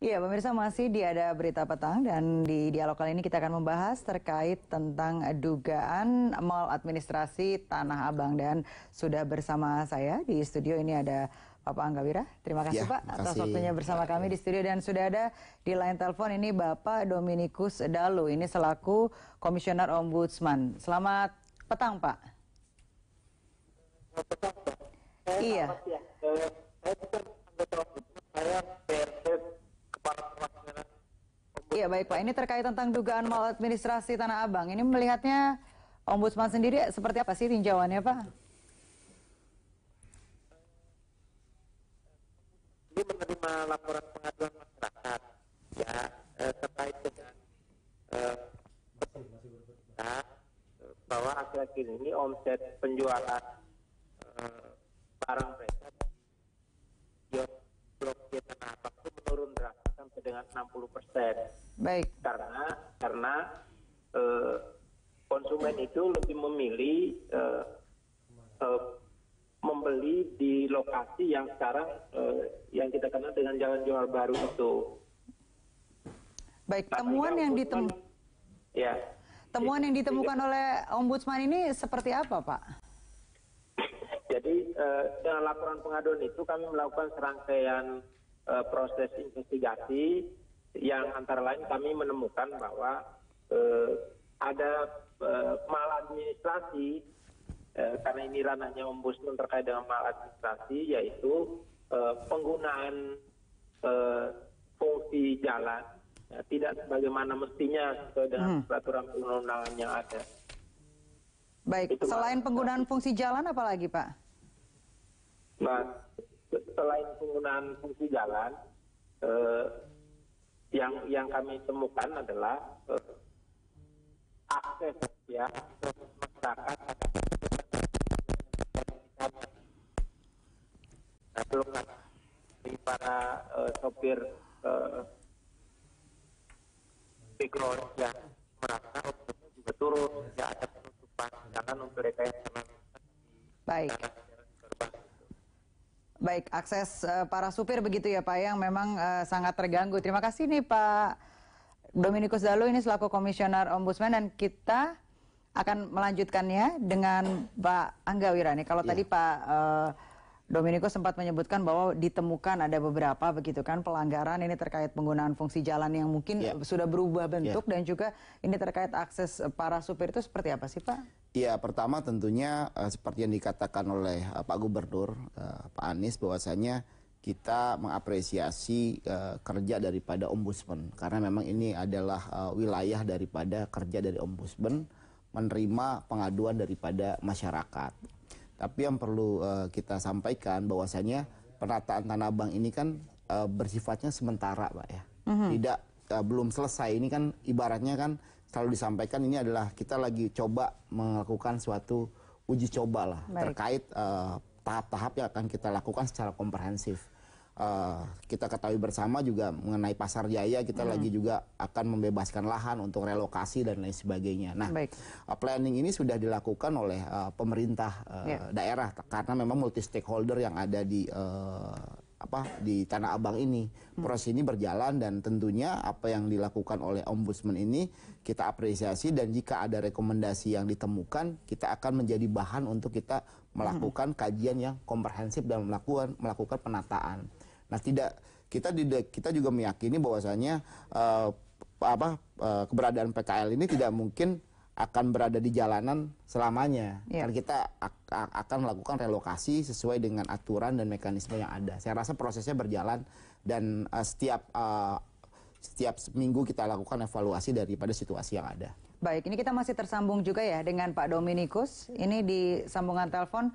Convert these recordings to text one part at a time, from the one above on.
Iya, pemirsa masih di Ada Berita Petang dan di dialog kali ini kita akan membahas terkait tentang dugaan maladministrasi Tanah Abang dan sudah bersama saya di studio ini ada Bapak Angga Wira. Terima kasih Pak atas waktunya bersama kami di studio dan sudah ada di line telepon ini Bapak Dominikus Dalu ini selaku Komisioner Ombudsman. Selamat petang Pak. Iya. Iya baik Pak, ini terkait tentang dugaan maladministrasi Tanah Abang. Ini melihatnya Ombudsman sendiri seperti apa sih tinjauannya Pak? Ini menerima laporan pengaduan masyarakat ya terkait dengan bahwa akhir-akhir ini omset penjualan barang mereka di Blok G Tanah Abang itu menurun drastis sampai dengan 60%. Baik. Karena konsumen itu lebih memilih membeli di lokasi yang sekarang yang kita kenal dengan Jalan Johar Baru itu. Baik, temuan yang ditemukan oleh Ombudsman ini seperti apa, Pak? Jadi dengan laporan pengaduan itu kami melakukan serangkaian proses investigasi yang antara lain kami menemukan bahwa ada maladministrasi karena ini ranahnya Ombudsman terkait dengan maladministrasi yaitu penggunaan fungsi jalan tidak sebagaimana mestinya sesuai dengan peraturan perundang-undangan yang ada. Baik, itu selain penggunaan fungsi jalan apa lagi Pak? Nah, selain penggunaan fungsi jalan, yang kami temukan adalah akses ya masyarakat belum dari para sopir background yang merasa untuk juga turun ya ada penutupan jangan untuk mereka yang baik. Baik, akses para supir begitu ya Pak yang memang sangat terganggu. Terima kasih nih Pak Dominikus Dalu ini selaku Komisioner Ombudsman dan kita akan melanjutkannya dengan Pak Angga Wira nih. Kalau tadi Pak Dominikus sempat menyebutkan bahwa ditemukan ada beberapa begitu kan pelanggaran ini terkait penggunaan fungsi jalan yang mungkin sudah berubah bentuk dan juga ini terkait akses para supir itu seperti apa sih Pak? Ya, pertama tentunya seperti yang dikatakan oleh Pak Gubernur, Pak Anies, bahwasanya kita mengapresiasi kerja daripada Ombudsman. Karena memang ini adalah wilayah daripada kerja dari Ombudsman, menerima pengaduan daripada masyarakat. Tapi yang perlu kita sampaikan bahwasanya penataan Tanah Abang ini kan bersifatnya sementara Pak ya. Tidak, belum selesai, ini kan ibaratnya kan selalu disampaikan ini adalah kita lagi coba melakukan suatu uji coba lah. Baik. Terkait tahap-tahap yang akan kita lakukan secara komprehensif. Kita ketahui bersama juga mengenai Pasar Jaya kita lagi juga akan membebaskan lahan untuk relokasi dan lain sebagainya. Nah, planning ini sudah dilakukan oleh pemerintah daerah karena memang multi stakeholder yang ada di Tanah Abang ini. Proses ini berjalan dan tentunya apa yang dilakukan oleh Ombudsman ini kita apresiasi dan jika ada rekomendasi yang ditemukan kita akan menjadi bahan untuk kita melakukan kajian yang komprehensif dan melakukan penataan. Nah, kita juga meyakini bahwasanya keberadaan PKL ini tidak mungkin akan berada di jalanan selamanya. Karena kita akan melakukan relokasi sesuai dengan aturan dan mekanisme yang ada. Saya rasa prosesnya berjalan dan setiap minggu kita lakukan evaluasi daripada situasi yang ada. Baik, ini kita masih tersambung juga ya dengan Pak Dominikus. Ini di sambungan telepon.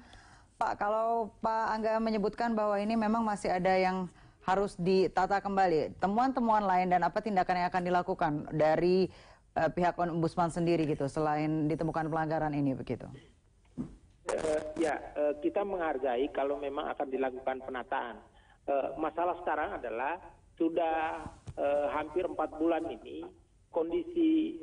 Pak, kalau Pak Angga menyebutkan bahwa ini memang masih ada yang harus ditata kembali. Temuan-temuan lain dan apa tindakan yang akan dilakukan dari pihak Ombudsman sendiri gitu selain ditemukan pelanggaran ini begitu? Kita menghargai kalau memang akan dilakukan penataan. Masalah sekarang adalah sudah hampir 4 bulan ini kondisi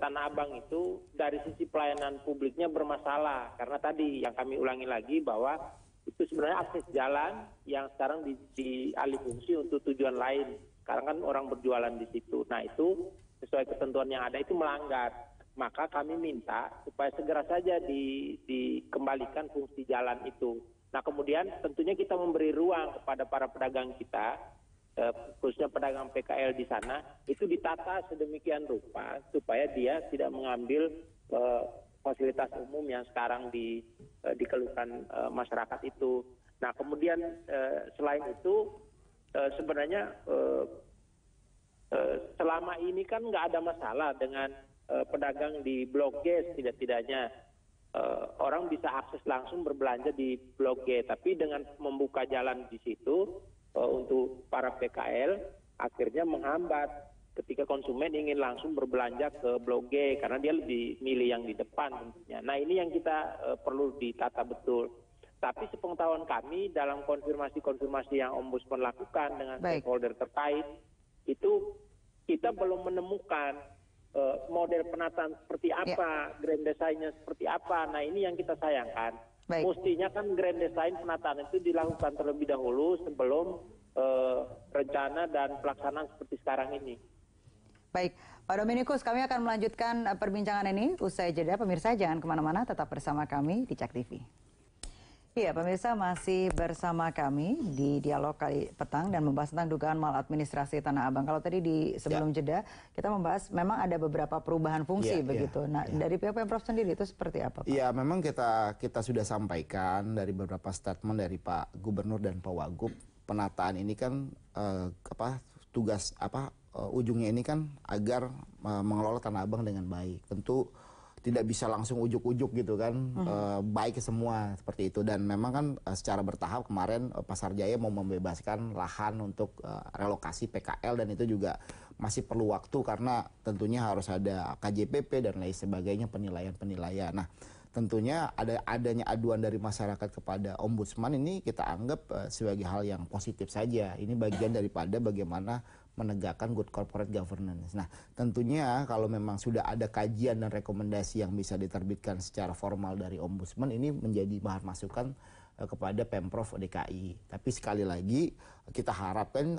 Tanah Abang itu dari sisi pelayanan publiknya bermasalah karena tadi yang kami ulangi lagi bahwa itu sebenarnya akses jalan yang sekarang dialih fungsi untuk tujuan lain Sekarang kan orang berjualan di situ. Nah itu sesuai ketentuan yang ada itu melanggar. Maka kami minta supaya segera saja dikembalikan fungsi jalan itu. Nah kemudian tentunya kita memberi ruang kepada para pedagang kita, khususnya pedagang PKL di sana, itu ditata sedemikian rupa supaya dia tidak mengambil fasilitas umum yang sekarang dikeluhkan masyarakat itu. Nah kemudian selain itu sebenarnya selama ini kan nggak ada masalah dengan pedagang di Blok G. Tidak-tidaknya orang bisa akses langsung berbelanja di Blok G, tapi dengan membuka jalan di situ untuk para PKL akhirnya menghambat ketika konsumen ingin langsung berbelanja ke Blok G karena dia lebih milih yang di depan tentunya. Nah ini yang kita perlu ditata betul. Tapi sepengetahuan kami dalam konfirmasi-konfirmasi yang Ombudsman lakukan dengan stakeholder terkait, itu kita belum menemukan model penataan seperti apa, grand design-nya seperti apa. Nah ini yang kita sayangkan. Mestinya kan grand design penataan itu dilakukan terlebih dahulu sebelum rencana dan pelaksanaan seperti sekarang ini. Baik, Pak Dominikus, kami akan melanjutkan perbincangan ini usai jeda. Pemirsa jangan kemana-mana, tetap bersama kami di Cak TV. Iya, pemirsa masih bersama kami di Dialog Kali Petang dan membahas tentang dugaan maladministrasi Tanah Abang. Kalau tadi sebelum jeda kita membahas memang ada beberapa perubahan fungsi begitu. Nah, dari pihak Pemprov sendiri itu seperti apa, Pak? Iya, memang kita sudah sampaikan dari beberapa statement dari Pak Gubernur dan Pak Wagub, penataan ini kan tugas ujungnya ini kan agar mengelola Tanah Abang dengan baik. Tentu tidak bisa langsung ujuk-ujuk gitu kan, baik semua seperti itu. Dan memang kan secara bertahap kemarin Pasar Jaya mau membebaskan lahan untuk relokasi PKL, dan itu juga masih perlu waktu karena tentunya harus ada KJPP dan lain sebagainya, penilaian-penilaian. Nah tentunya adanya aduan dari masyarakat kepada Ombudsman ini kita anggap sebagai hal yang positif saja. Ini bagian daripada bagaimana menegakkan good corporate governance. Nah, tentunya kalau memang sudah ada kajian dan rekomendasi yang bisa diterbitkan secara formal dari Ombudsman, ini menjadi bahan masukan kepada Pemprov DKI. Tapi sekali lagi kita harapkan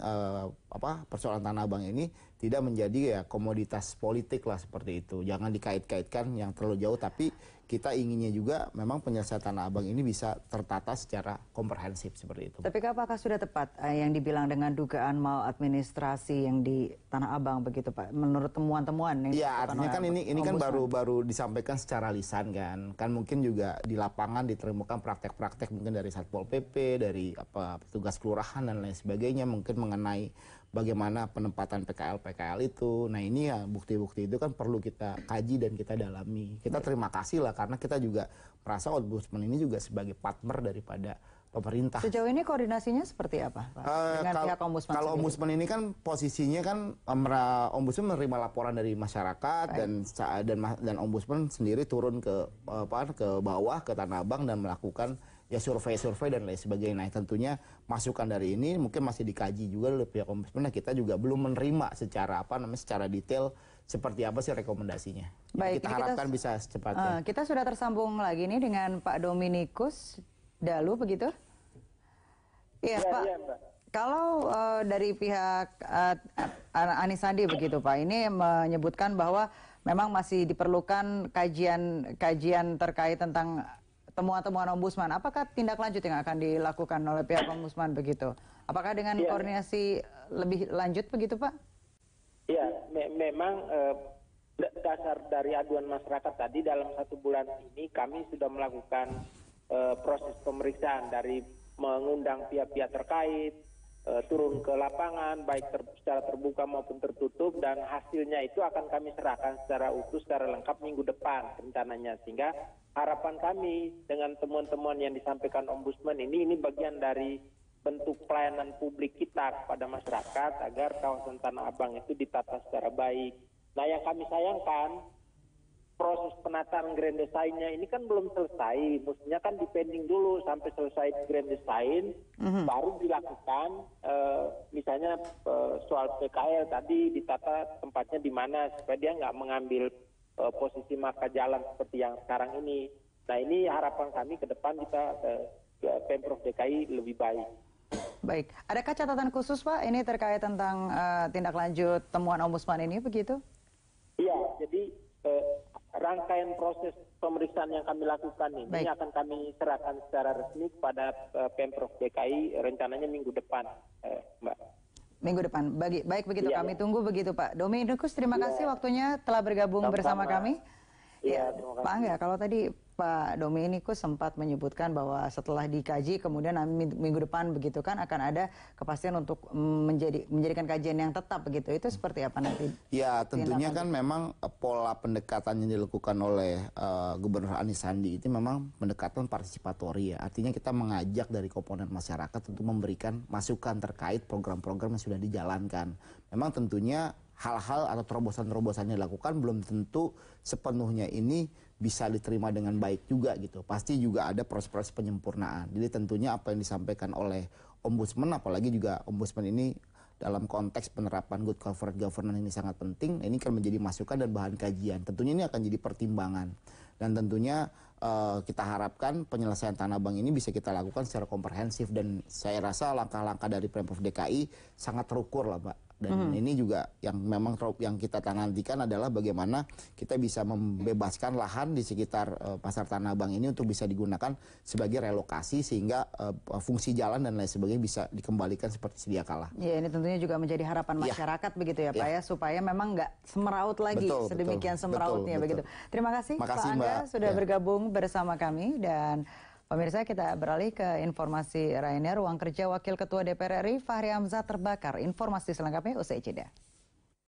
persoalan Tanah Abang ini tidak menjadi komoditas politik lah seperti itu. Jangan dikait-kaitkan yang terlalu jauh, tapi kita inginnya juga memang penyelesaian Tanah Abang ini bisa tertata secara komprehensif seperti itu. Tapi apakah sudah tepat yang dibilang dengan dugaan maladministrasi yang di Tanah Abang begitu, Pak? Menurut temuan-temuan yang artinya kan ini kan baru disampaikan secara lisan kan mungkin juga di lapangan ditemukan praktek-praktek mungkin dari Satpol PP, dari petugas kelurahan dan lain sebagainya, mungkin mengenai bagaimana penempatan PKL itu. Nah ini ya bukti-bukti itu kan perlu kita kaji dan kita dalami. Kita terima kasih lah karena kita juga merasa Ombudsman ini juga sebagai partner daripada pemerintah. Sejauh ini koordinasinya seperti apa, Pak? Dengan pihak Ombudsman kalau sendiri? Ombudsman ini kan posisinya kan Ombudsman menerima laporan dari masyarakat dan Ombudsman sendiri turun ke bawah ke Tanah Abang dan melakukan survei-survei dan lain sebagainya. Nah, tentunya masukan dari ini mungkin masih dikaji juga oleh pihak Ombudsman. Nah, kita juga belum menerima secara secara detail seperti apa sih rekomendasinya. Baik, kita harapkan bisa secepatnya. Kita sudah tersambung lagi nih dengan Pak Dominikus Dalu begitu? Iya, Pak. Ya, Mbak. Kalau dari pihak Anies Sandi begitu, Pak, ini menyebutkan bahwa memang masih diperlukan kajian terkait tentang temuan-temuan Ombudsman. Apakah tindak lanjut yang akan dilakukan oleh pihak Ombudsman begitu? Apakah dengan koordinasi lebih lanjut begitu, Pak? Ya, memang dasar dari aduan masyarakat tadi dalam 1 bulan ini kami sudah melakukan proses pemeriksaan dari mengundang pihak-pihak terkait, turun ke lapangan baik secara terbuka maupun tertutup, dan hasilnya itu akan kami serahkan secara utuh, secara lengkap minggu depan rencananya. Sehingga harapan kami dengan temuan-temuan yang disampaikan Ombudsman ini bagian dari bentuk pelayanan publik kita kepada masyarakat agar kawasan Tanah Abang itu ditata secara baik. Nah yang kami sayangkan, proses penataan grand design-nya ini kan belum selesai. Mestinya kan dipending dulu sampai selesai grand design, baru dilakukan misalnya soal PKL tadi ditata tempatnya di mana supaya dia nggak mengambil posisi marka jalan seperti yang sekarang ini. Nah ini harapan kami ke depan kita Pemprov DKI lebih baik. Baik, adakah catatan khusus Pak ini terkait tentang tindak lanjut temuan Ombudsman ini begitu? Iya, jadi rangkaian proses pemeriksaan yang kami lakukan ini akan kami serahkan secara resmi kepada Pemprov DKI rencananya minggu depan, Mbak. Minggu depan. Baik begitu Iya, kami tunggu begitu Pak Dominikus. Terima kasih waktunya telah bergabung bersama kami. Iya, Ya, terima Pak kasih. Angga, kalau tadi Pak Dominikus sempat menyebutkan bahwa setelah dikaji kemudian minggu depan begitu kan akan ada kepastian untuk menjadikan kajian yang tetap begitu. Itu seperti apa nanti? Ya tentunya kan memang pola pendekatan yang dilakukan oleh Gubernur Anies Sandi itu memang pendekatan partisipatori ya. Artinya kita mengajak dari komponen masyarakat untuk memberikan masukan terkait program-program yang sudah dijalankan. Memang tentunya hal-hal atau terobosan-terobosan yang dilakukan belum tentu sepenuhnya ini bisa diterima dengan baik juga gitu. Pasti juga ada proses-proses penyempurnaan. Jadi tentunya apa yang disampaikan oleh Ombudsman, apalagi juga Ombudsman ini dalam konteks penerapan good corporate governance ini sangat penting. Ini kan menjadi masukan dan bahan kajian. Tentunya ini akan jadi pertimbangan. Dan tentunya kita harapkan penyelesaian Tanah Abang ini bisa kita lakukan secara komprehensif. Dan saya rasa langkah-langkah dari Pemprov DKI sangat terukur lah Pak. Dan ini juga yang memang yang kita nantikan adalah bagaimana kita bisa membebaskan lahan di sekitar pasar Tanah Abang ini untuk bisa digunakan sebagai relokasi sehingga fungsi jalan dan lain sebagainya bisa dikembalikan seperti sedia kala. Ya, ini tentunya juga menjadi harapan masyarakat begitu ya Pak ya, supaya memang nggak semeraut lagi sedemikian semerautnya begitu. Terima kasih Pak Angga sudah bergabung bersama kami. Dan pemirsa, kita beralih ke informasi lainnya. Ruang kerja Wakil Ketua DPR RI Fahri Hamzah terbakar. Informasi selengkapnya usai jeda.